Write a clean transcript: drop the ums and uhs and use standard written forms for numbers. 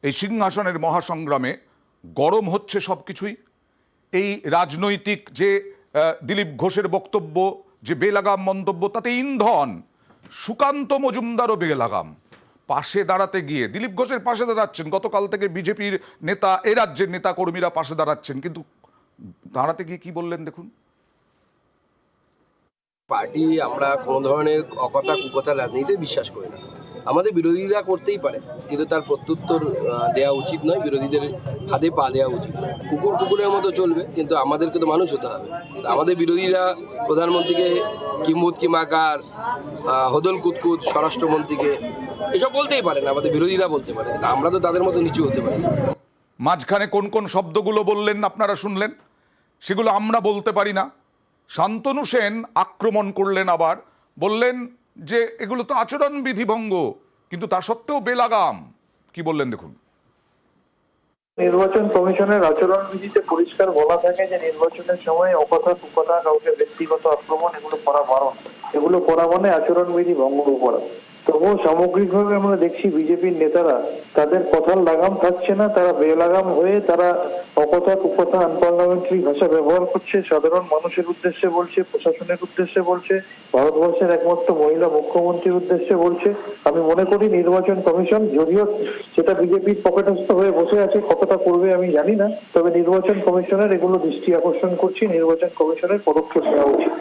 এই সিংহাসনের মহাসংগ্রামে গরম হচ্ছে সব কিছুই। এই রাজনৈতিক যে দিলীপ ঘোষের বক্তব্য, যে বেলাগাম মন্তব্য, তাতে ইন্ধন সুকান্ত মজুমদারও বেলাগাম। পাশে দাঁড়াতে গিয়ে দিলীপ ঘোষের পাশে দাঁড়াচ্ছেন, গতকাল থেকে বিজেপির নেতা, এ রাজ্যের নেতা কর্মীরা পাশে দাঁড়াচ্ছেন, কিন্তু দাঁড়াতে গিয়ে কি বললেন দেখুন। পার্টি আমরা কোনো ধরনের অকথা কুকথা রাজনীতিতে বিশ্বাস করি না। আমাদের বিরোধীরা করতেই পারে, কিন্তু তার প্রত্যুত্তর দেওয়া উচিত নয়, বিরোধীদের হাতে পা দেওয়া উচিত নয়। কুকুর কুকুরের মতো চলবে, কিন্তু আমাদেরকে তো মানুষ হতে হবে। আমাদের বিরোধীরা প্রধানমন্ত্রীকে কিম্বুত কিমাকার, হদল কুতকুত, স্বরাষ্ট্রমন্ত্রীকে এসব বলতেই পারে না, আমাদের বিরোধীরা বলতে পারে, আমরা তো তাদের মতো নিচু হতে পারি। মাঝখানে কোন কোন শব্দগুলো বললেন আপনারা শুনলেন, সেগুলো আমরা বলতে পারি না। শান্তনু সেন আক্রমণ করলেন, আবার বললেন যে এগুলো তো আচরণবিধি ভঙ্গ, কিন্তু তা সত্ত্বেও বেলাগাম। কি বললেন দেখুন। নির্বাচন কমিশনের আচরণবিধিতে পরিষ্কার বলা থাকে যে নির্বাচনের সময় অকথা কুকথা, কাউকে ব্যক্তিগত আক্রমণ এগুলো করা বারণ। এগুলো করা মানে আচরণবিধি ভঙ্গ করা। তবুও সামগ্রিকভাবে আমরা দেখছি বিজেপির নেতারা তাদের কথার লাগাম থাকছে না, তারা বেলাগাম হয়ে তারা অকথা কুকথা আনপার্লামেন্টারি ভাষা ব্যবহার করছে। সাধারণ মানুষের উদ্দেশ্যে বলছে, প্রশাসনের উদ্দেশ্যে বলছে, ভারতবর্ষের একমাত্র মহিলা মুখ্যমন্ত্রীর উদ্দেশ্যে বলছে। আমি মনে করি নির্বাচন কমিশন, যদিও সেটা বিজেপির পকেটস্থ হয়ে বসে আছে, কতটা করবে আমি জানি না, তবে নির্বাচন কমিশনের এগুলো দৃষ্টি আকর্ষণ করছি, নির্বাচন কমিশনের পদক্ষেপ নেওয়া উচিত।